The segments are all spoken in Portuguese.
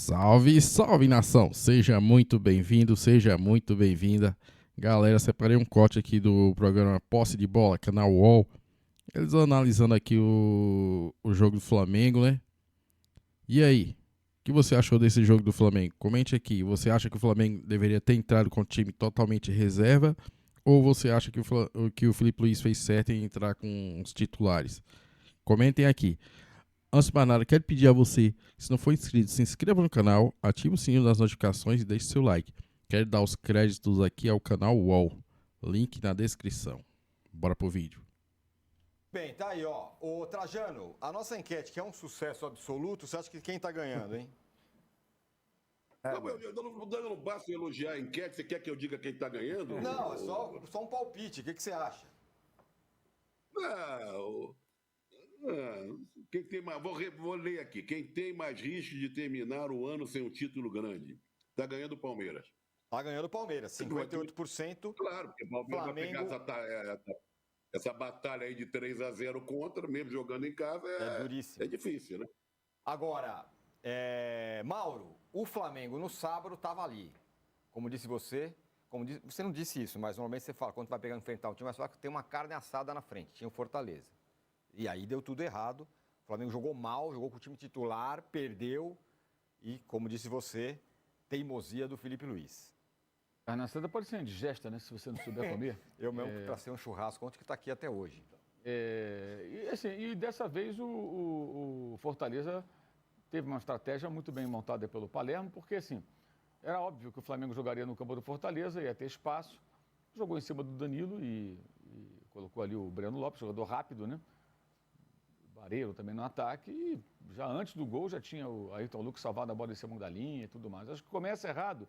Salve, salve nação! Seja muito bem-vindo, seja muito bem-vinda. Galera, separei um corte aqui do programa Posse de Bola, canal UOL. Eles analisando aqui o jogo do Flamengo, né? E aí, o que você achou desse jogo do Flamengo? Comente aqui. Você acha que o Flamengo deveria ter entrado com o time totalmente reserva? Ou você acha que o Felipe Luiz fez certo em entrar com os titulares? Comentem aqui. Antes de mais nada, quero pedir a você, se não for inscrito, se inscreva no canal, ative o sininho das notificações e deixe seu like. Quero dar os créditos aqui ao canal UOL. Link na descrição. Bora pro vídeo. Bem, tá aí, ó. Ô, Trajano, a nossa enquete, que é um sucesso absoluto, você acha que quem tá ganhando, hein? Não basta elogiar a enquete, você quer que eu diga quem está ganhando? Não, é só um palpite. O que você acha? Quem tem mais, vou ler aqui. Quem tem mais risco de terminar o ano sem um título grande? Está ganhando o Palmeiras. Tá ganhando o Palmeiras, 58%. Claro, porque o Palmeiras Flamengo... vai pegar essa batalha aí de 3-0 contra, mesmo jogando em casa, é duríssimo. É difícil, né? Agora, Mauro, o Flamengo no sábado estava ali. Como disse você, você não disse isso, mas normalmente você fala, quando vai pegar enfrentar um time mais fraco, tem uma carne assada na frente, tinha o Fortaleza. E aí deu tudo errado. O Flamengo jogou mal, jogou com o time titular, perdeu. E, como disse você, teimosia do Felipe Luiz. Carne assada pode ser indigesta, né? Se você não souber comer. Eu mesmo, para ser um churrasco, ontem que está aqui até hoje. E dessa vez o Fortaleza teve uma estratégia muito bem montada pelo Palermo, porque assim, era óbvio que o Flamengo jogaria no campo do Fortaleza, ia ter espaço. Jogou em cima do Danilo e colocou ali o Breno Lopes, jogador rápido, né? Vareiro também no ataque, e já antes do gol já tinha o Ayrton Lucas salvado a bola em cima da linha e tudo mais. Acho que começa errado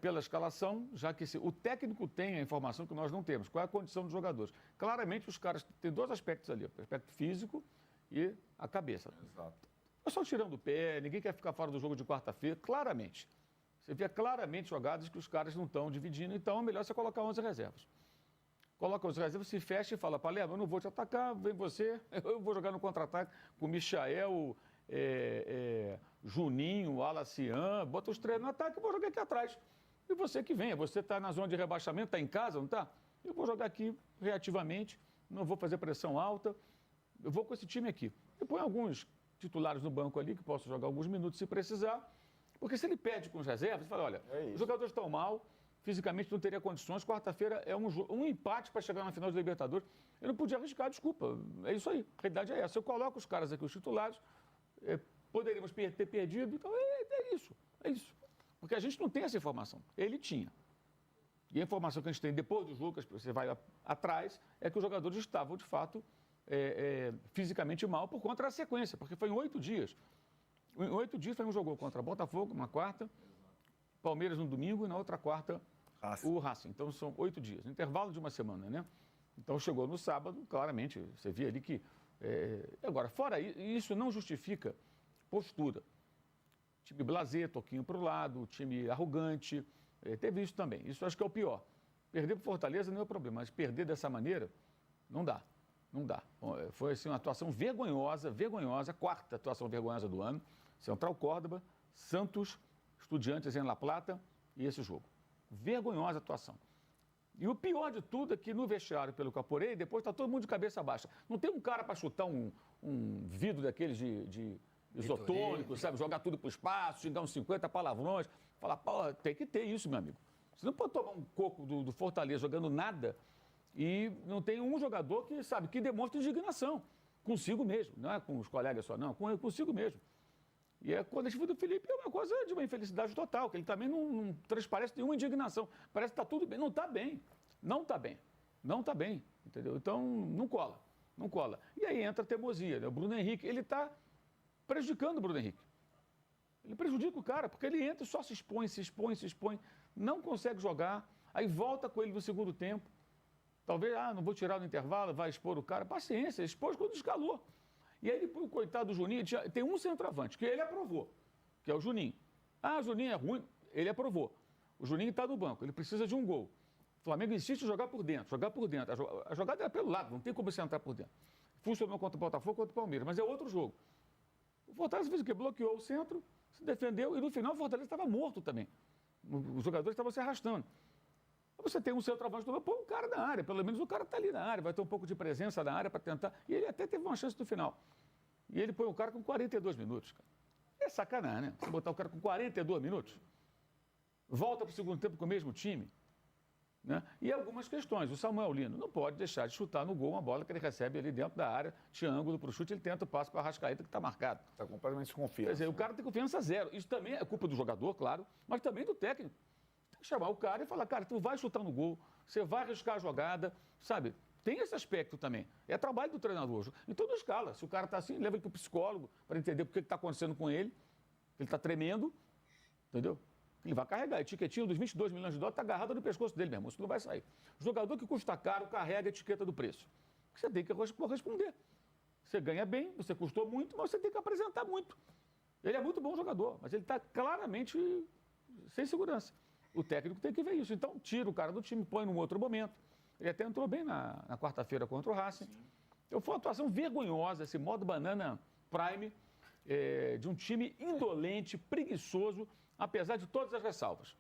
pela escalação, já que o técnico tem a informação que nós não temos. Qual é a condição dos jogadores? Claramente os caras têm dois aspectos ali, o aspecto físico e a cabeça. Exato. É só tirando o pé, ninguém quer ficar fora do jogo de quarta-feira, claramente. Você vê claramente jogadas que os caras não estão dividindo, então é melhor você colocar 11 reservas. Coloca os reservas, se fecha e fala, Palermo, eu não vou te atacar, vem você, eu vou jogar no contra-ataque com o Michael, Juninho, Alacian, bota os três no ataque e vou jogar aqui atrás. E você que venha, você está na zona de rebaixamento, está em casa, não está? Eu vou jogar aqui reativamente, não vou fazer pressão alta, eu vou com esse time aqui. Eu ponho alguns titulares no banco ali, que posso jogar alguns minutos se precisar, porque se ele pede com os reservas, ele fala, olha, os jogadores estão mal, fisicamente não teria condições, quarta-feira é um empate para chegar na final de Libertadores. Eu não podia arriscar, desculpa, é isso aí, a realidade é essa. Eu coloco os caras aqui, os titulares, poderíamos ter perdido, então é isso. Porque a gente não tem essa informação, ele tinha. E a informação que a gente tem depois do jogo, que você vai atrás, é que os jogadores estavam, de fato, fisicamente mal por conta da sequência, porque foi em 8 dias. Em 8 dias, foi um jogo contra Botafogo, uma quarta, Palmeiras no domingo e na outra quarta o Racing. Então são 8 dias, intervalo de uma semana, né? Então chegou no sábado, claramente, você via ali que... Agora, fora isso, não justifica postura. Time blasé, toquinho para o lado, time arrogante, teve isso também. Isso acho que é o pior. Perder para Fortaleza não é o problema, mas perder dessa maneira, não dá. Não dá. Foi assim, uma atuação vergonhosa, quarta atuação vergonhosa do ano. Central Córdoba, Santos, Estudiantes em La Plata e esse jogo. Vergonhosa atuação. E o pior de tudo é que no vestiário, pelo que eu apurei, depois está todo mundo de cabeça baixa. Não tem um cara para chutar um vidro daqueles de isotônico, sabe? Jogar tudo para o espaço, xingar uns 50 palavrões. Falar, pô, tem que ter isso, meu amigo. Você não pode tomar um coco do Fortaleza jogando nada e não tem um jogador que, sabe, que demonstra indignação consigo mesmo. Não é com os colegas só, não, consigo mesmo. E quando a gente viu do Felipe, é uma coisa de uma infelicidade total, que ele também não transparece nenhuma indignação. Parece que está tudo bem. Não está bem. Não está bem, entendeu? Então, não cola. E aí entra a teimosia, né? O Bruno Henrique, ele está prejudicando o Bruno Henrique. Ele prejudica o cara, porque ele entra e só se expõe, não consegue jogar, aí volta com ele no segundo tempo. Talvez, não vou tirar no intervalo, vai expor o cara. Paciência, expôs quando escalou. E aí, o coitado do Juninho, tem um centroavante, que ele aprovou, que é o Juninho. O Juninho é ruim, ele aprovou. O Juninho está no banco, ele precisa de um gol. O Flamengo insiste em jogar por dentro. A jogada é pelo lado, não tem como você entrar por dentro. Funcionou contra o Botafogo, contra o Palmeiras, mas é outro jogo. O Fortaleza fez o quê? Bloqueou o centro, se defendeu e no final o Fortaleza estava morto também. Os jogadores estavam se arrastando. Você tem um centroavante, põe um cara na área, pelo menos o cara está ali na área, vai ter um pouco de presença na área para tentar. E ele até teve uma chance no final. E ele põe o cara com 42 minutos, cara. É sacanagem, né? Você botar o cara com 42 minutos. Volta para o segundo tempo com o mesmo time. Né? E algumas questões. O Samuel Lino não pode deixar de chutar no gol uma bola que ele recebe ali dentro da área, tinha ângulo para o chute, ele tenta o passe para a Arrascaeta que está marcado. Está completamente desconfiado. Quer dizer, o cara tem confiança zero. Isso também é culpa do jogador, claro, mas também do técnico. Tem que chamar o cara e falar, cara, tu vai chutar no gol, você vai arriscar a jogada, sabe? Tem esse aspecto também. É trabalho do treinador. Então não escala. Se o cara está assim, leva ele para o psicólogo para entender o que está acontecendo com ele. Ele está tremendo, entendeu? Ele vai carregar. A etiquetinha dos 22 milhões de dólares está agarrada no pescoço dele, meu irmão. Isso não vai sair. Jogador que custa caro carrega a etiqueta do preço. Você tem que corresponder. Você ganha bem, você custou muito, mas você tem que apresentar muito. Ele é muito bom jogador, mas ele está claramente sem segurança. O técnico tem que ver isso. Então, tira o cara do time, põe num outro momento. Ele até entrou bem na quarta-feira contra o Racing. Então, foi uma atuação vergonhosa, esse modo banana prime, de um time indolente, preguiçoso, apesar de todas as ressalvas.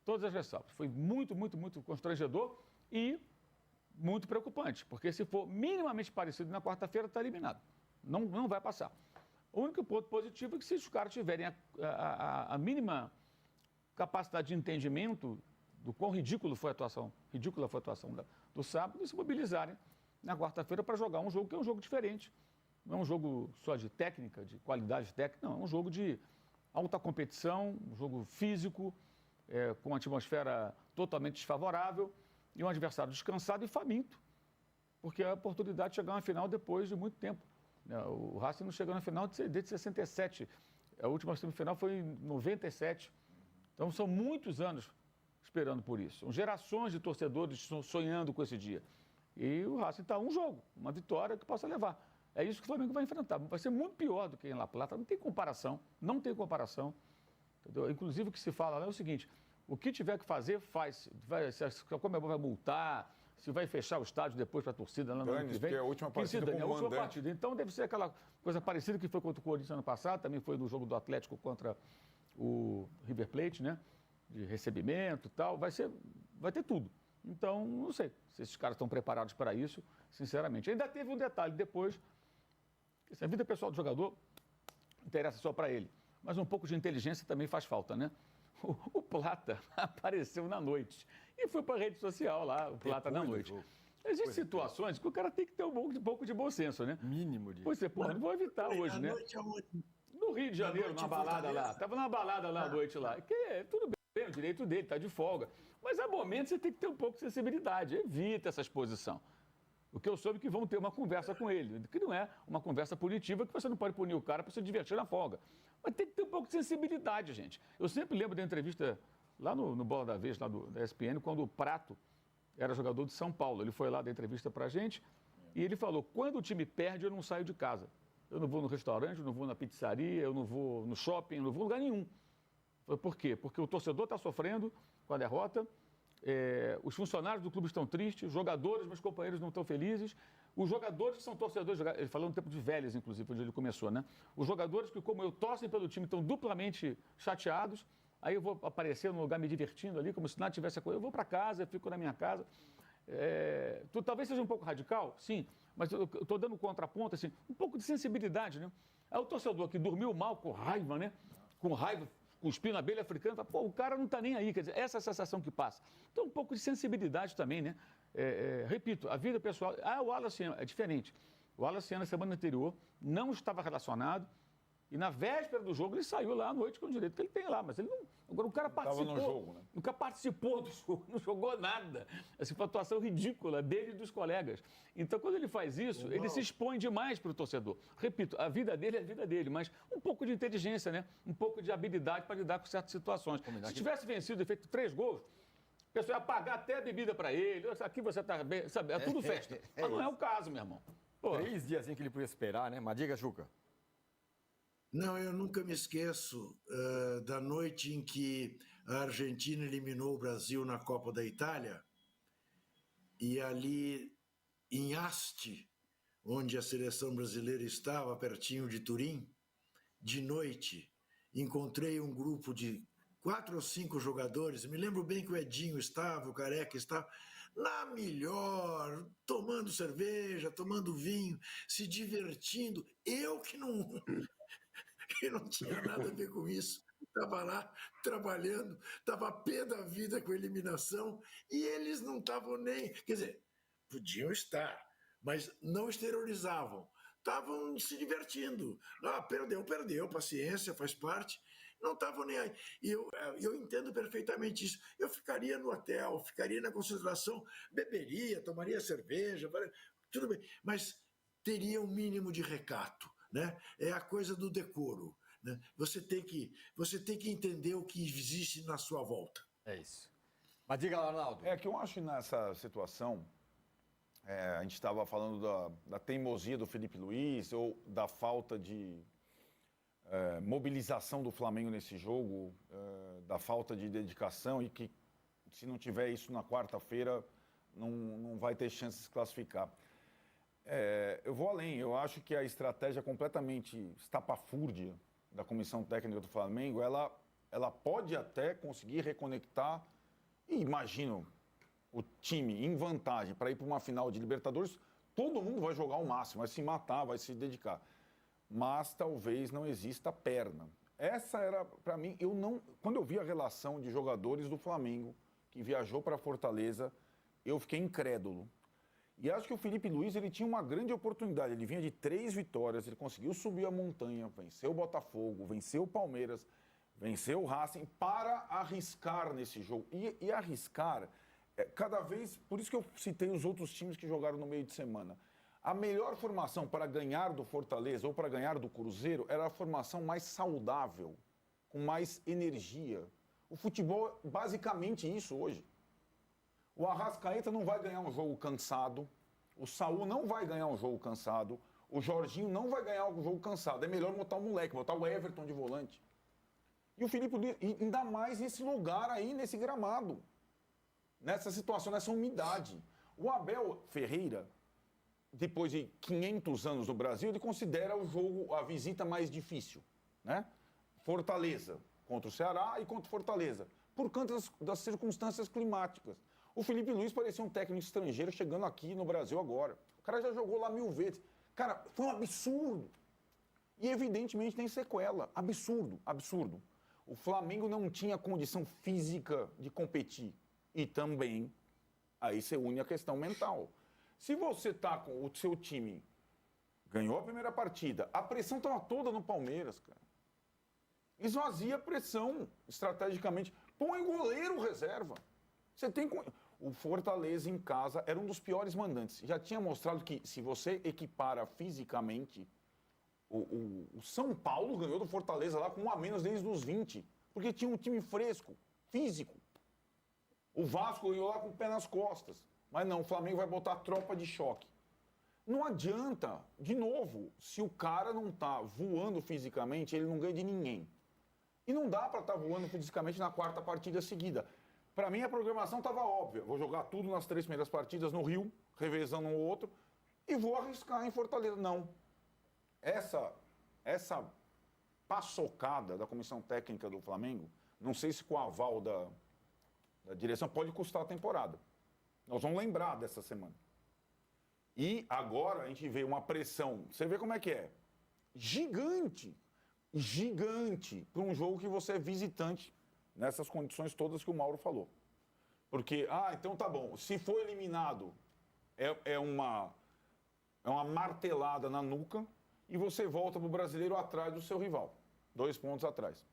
Todas as ressalvas. Foi muito, muito, muito constrangedor e muito preocupante, porque se for minimamente parecido na quarta-feira, está eliminado. Não vai passar. O único ponto positivo é que se os caras tiverem a mínima capacidade de entendimento do quão ridícula foi a atuação do sábado, e se mobilizarem na quarta-feira para jogar um jogo que é um jogo diferente. Não é um jogo só de técnica, de qualidade técnica, não. É um jogo de alta competição, um jogo físico, com uma atmosfera totalmente desfavorável e um adversário descansado e faminto, porque é a oportunidade de chegar a uma final depois de muito tempo. O Racing não chegou na final desde 67. A última semifinal foi em 97. Então, são muitos anos esperando por isso. São gerações de torcedores sonhando com esse dia. E o Racing está um jogo, uma vitória que possa levar. É isso que o Flamengo vai enfrentar. Vai ser muito pior do que em La Plata. Não tem comparação. Não tem comparação. Entendeu? Inclusive, o que se fala lá é o seguinte: o que tiver que fazer, faz. Se a Conmebol vai multar, se vai fechar o estádio depois para a torcida lá no ano que vem. Que é a última partida com o mandante. Então, deve ser aquela coisa parecida que foi contra o Corinthians ano passado. Também foi no jogo do Atlético contra o River Plate, né? De recebimento e tal. Vai ter tudo. Então, não sei se esses caras estão preparados para isso, sinceramente. Ainda teve um detalhe depois. A vida pessoal do jogador interessa só para ele. Mas um pouco de inteligência também faz falta, né? O Plata apareceu na noite e foi para a rede social lá, o Plata na noite. Existem situações que o cara tem que ter um pouco de bom senso, né? Mínimo de... Pois é, pô, não vou evitar hoje, né? No Rio de Janeiro, numa balada lá. Estava numa balada lá à noite lá. Tudo bem, o direito dele, está de folga. Mas há momentos você tem que ter um pouco de sensibilidade. Evita essa exposição. O que eu soube que vão ter uma conversa com ele, que não é uma conversa punitiva, que você não pode punir o cara para se divertir na folga. Mas tem que ter um pouco de sensibilidade, gente. Eu sempre lembro da entrevista lá no Bola da Vez, lá da ESPN, quando o Prato era jogador de São Paulo. Ele foi lá dar entrevista para a gente e ele falou: quando o time perde, eu não saio de casa. Eu não vou no restaurante, eu não vou na pizzaria, eu não vou no shopping, eu não vou em lugar nenhum. Por quê? Porque o torcedor está sofrendo com a derrota. Os funcionários do clube estão tristes, os jogadores, meus companheiros, não estão felizes. Os jogadores que são torcedores, ele falou no tempo de Vélez, inclusive, onde ele começou, né? Os jogadores que, como eu, torcem pelo time, estão duplamente chateados. Aí eu vou aparecer no lugar me divertindo ali, como se nada tivesse acontecido. Eu vou para casa, eu fico na minha casa. Talvez seja um pouco radical, sim, mas eu estou dando contraponto, assim, um pouco de sensibilidade, né? É o torcedor que dormiu mal, com raiva, né? Com raiva, cuspindo a abelha africana, fala, pô, o cara não está nem aí, quer dizer, essa é a sensação que passa. Então, um pouco de sensibilidade também, né? Repito, a vida pessoal... o Wallace é diferente. O Wallace, na semana anterior, não estava relacionado e na véspera do jogo ele saiu lá à noite com o direito que ele tem lá, mas ele não... Agora, o cara participou... Estava no jogo, né? O cara participou do jogo, não jogou nada. Essa foi uma atuação ridícula dele e dos colegas. Então, quando ele faz isso, ele se expõe demais para o torcedor. Repito, a vida dele é a vida dele, mas um pouco de inteligência, né? Um pouco de habilidade para lidar com certas situações. Se tivesse vencido e feito 3 gols, o pessoal ia pagar até a bebida para ele. Aqui você está bem, sabe? É tudo festa. Mas não é o caso, meu irmão. Pô. 3 dias que ele podia esperar, né? Mas diga, Juca. Não, eu nunca me esqueço da noite em que a Argentina eliminou o Brasil na Copa da Itália e ali em Asti, onde a seleção brasileira estava, pertinho de Turim, de noite, encontrei um grupo de 4 ou 5 jogadores, me lembro bem que o Edinho estava, o Careca estava, na melhor, tomando cerveja, tomando vinho, se divertindo. Eu que não tinha nada a ver com isso. Estava lá trabalhando, estava pé da vida com a eliminação, e eles não estavam nem. Quer dizer, podiam estar, mas não exteriorizavam. Estavam se divertindo. Ah, perdeu, paciência, faz parte. Não estavam nem aí. E eu entendo perfeitamente isso. Eu ficaria no hotel, ficaria na concentração, beberia, tomaria cerveja, tudo bem, mas teria um mínimo de recato, né? É a coisa do decoro, né? Você tem que entender o que existe na sua volta. É isso. Mas diga lá, Arnaldo. É que eu acho nessa situação, a gente estava falando da teimosia do Felipe Luiz ou da falta de mobilização do Flamengo nesse jogo, da falta de dedicação e que se não tiver isso na quarta-feira não vai ter chance de se classificar. Eu vou além, eu acho que a estratégia completamente estapafúrdia da comissão técnica do Flamengo, ela pode até conseguir reconectar, e imagino o time em vantagem para ir para uma final de Libertadores, todo mundo vai jogar o máximo, vai se matar, vai se dedicar. Mas talvez não exista perna. Essa era, para mim, quando eu vi a relação de jogadores do Flamengo que viajou para Fortaleza, eu fiquei incrédulo. E acho que o Felipe Luiz, ele tinha uma grande oportunidade. Ele vinha de 3 vitórias, ele conseguiu subir a montanha, venceu o Botafogo, venceu o Palmeiras, venceu o Racing, para arriscar nesse jogo. E arriscar, cada vez... Por isso que eu citei os outros times que jogaram no meio de semana. A melhor formação para ganhar do Fortaleza ou para ganhar do Cruzeiro era a formação mais saudável, com mais energia. O futebol é basicamente isso hoje. O Arrascaeta não vai ganhar um jogo cansado, o Saúl não vai ganhar um jogo cansado, o Jorginho não vai ganhar um jogo cansado. É melhor botar o moleque, botar o Everton de volante. E o Felipe Luiz, ainda mais nesse lugar aí, nesse gramado, nessa situação, nessa umidade. O Abel Ferreira, depois de 500 anos no Brasil, ele considera o jogo, a visita mais difícil, né? Fortaleza contra o Ceará e contra o Fortaleza, por conta das circunstâncias climáticas. O Felipe Luiz parecia um técnico estrangeiro chegando aqui no Brasil agora. O cara já jogou lá 1000 vezes. Cara, foi um absurdo. E evidentemente tem sequela. Absurdo, absurdo. O Flamengo não tinha condição física de competir. E também, aí você une a questão mental. Se você tá com o seu time, ganhou a primeira partida, a pressão estava toda no Palmeiras, cara. Esvazia a pressão estrategicamente. Põe goleiro reserva. Você tem... O Fortaleza em casa era um dos piores mandantes. Já tinha mostrado que se você equipara fisicamente, o São Paulo ganhou do Fortaleza lá com 1 a menos desde os 20, porque tinha um time fresco, físico. O Vasco ganhou lá com o pé nas costas. Mas não, o Flamengo vai botar tropa de choque. Não adianta, de novo, se o cara não tá voando fisicamente, ele não ganha de ninguém. E não dá para estar voando fisicamente na quarta partida seguida. Para mim, a programação estava óbvia. Vou jogar tudo nas 3 primeiras partidas no Rio, revezando um ou outro, e vou arriscar em Fortaleza. Não. Essa paçocada da comissão técnica do Flamengo, não sei se com o aval da direção, pode custar a temporada. Nós vamos lembrar dessa semana. E agora a gente vê uma pressão. Você vê como é que é? Gigante. Gigante. Para um jogo que você é visitante, nessas condições todas que o Mauro falou. Porque, então tá bom, se for eliminado, é uma martelada na nuca e você volta pro Brasileiro atrás do seu rival. 2 pontos atrás.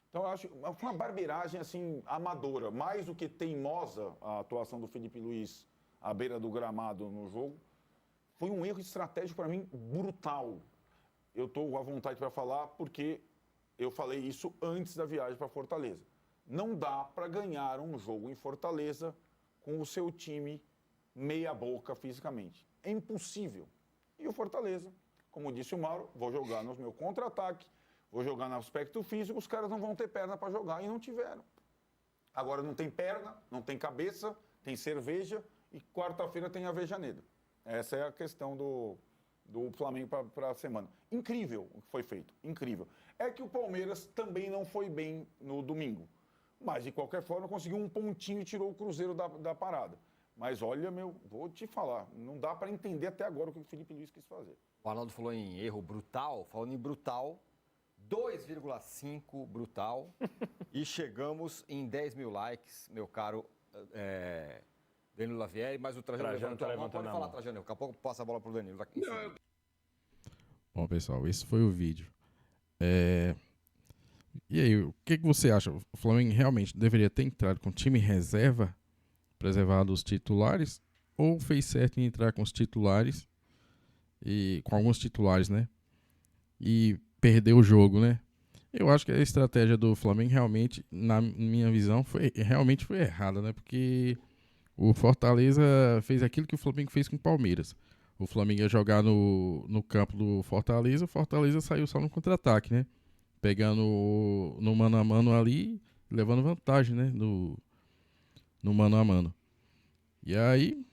Então, eu acho que foi uma barbeiragem, assim, amadora. Mais do que teimosa a atuação do Felipe Luiz à beira do gramado no jogo. Foi um erro estratégico, para mim, brutal. Eu estou à vontade para falar porque eu falei isso antes da viagem para Fortaleza. Não dá para ganhar um jogo em Fortaleza com o seu time meia boca fisicamente. É impossível. E o Fortaleza, como disse o Mauro, vou jogar no meu contra-ataque, vou jogar no aspecto físico, os caras não vão ter perna para jogar e não tiveram. Agora não tem perna, não tem cabeça, tem cerveja e quarta-feira tem Avejaneira. Essa é a questão do Flamengo para a semana. Incrível o que foi feito, incrível. É que o Palmeiras também não foi bem no domingo. Mas, de qualquer forma, conseguiu um pontinho e tirou o Cruzeiro da parada. Mas olha, vou te falar, não dá para entender até agora o que o Felipe Luiz quis fazer. O Arnaldo falou em erro brutal, falando em brutal, 2,5 brutal, e chegamos em 10 mil likes, meu caro Danilo Lavieri, mas o Trajano levantou a mão. Pode falar, Trajano, daqui a pouco passa a bola pro Danilo. Bom, pessoal, esse foi o vídeo. E aí, o que você acha? O Flamengo realmente deveria ter entrado com time reserva, preservado os titulares, ou fez certo em entrar com os titulares, e com alguns titulares, né? E perder o jogo, né? Eu acho que a estratégia do Flamengo realmente, na minha visão, realmente foi errada, né? Porque o Fortaleza fez aquilo que o Flamengo fez com o Palmeiras. O Flamengo ia jogar no campo do Fortaleza, o Fortaleza saiu só no contra-ataque, né? Pegando no mano a mano ali, levando vantagem, né? No mano a mano. E aí,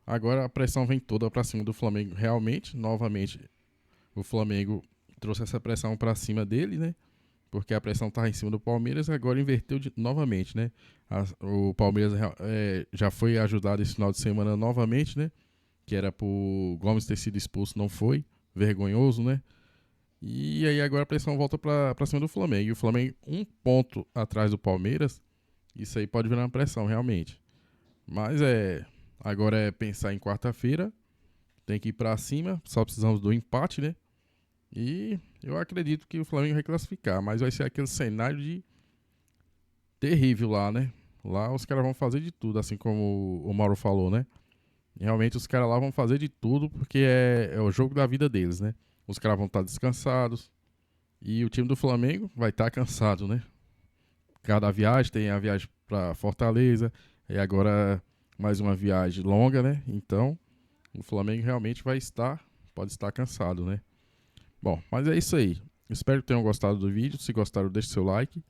agora a pressão vem toda pra cima do Flamengo. Realmente, novamente, o Flamengo trouxe essa pressão pra cima dele, né? Porque a pressão tava em cima do Palmeiras, agora inverteu novamente, né? O Palmeiras já foi ajudado esse final de semana novamente, né? Que era pro Gomes ter sido expulso, não foi. Vergonhoso, né? E aí agora a pressão volta pra cima do Flamengo. E o Flamengo, um ponto atrás do Palmeiras, isso aí pode virar uma pressão, realmente. Mas agora é pensar em quarta-feira, tem que ir pra cima, só precisamos do empate, né? E eu acredito que o Flamengo vai classificar, mas vai ser aquele cenário de terrível lá, né? Lá os caras vão fazer de tudo, assim como o Mauro falou, né? Realmente os caras lá vão fazer de tudo porque é o jogo da vida deles, né? Os caras vão estar descansados e o time do Flamengo vai estar cansado, né? Cada viagem tem a viagem pra Fortaleza e agora mais uma viagem longa, né? Então o Flamengo realmente pode estar cansado, né? Bom, mas é isso aí. Espero que tenham gostado do vídeo. Se gostaram, deixe seu like.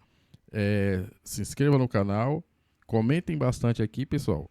Se inscreva no canal. Comentem bastante aqui, pessoal.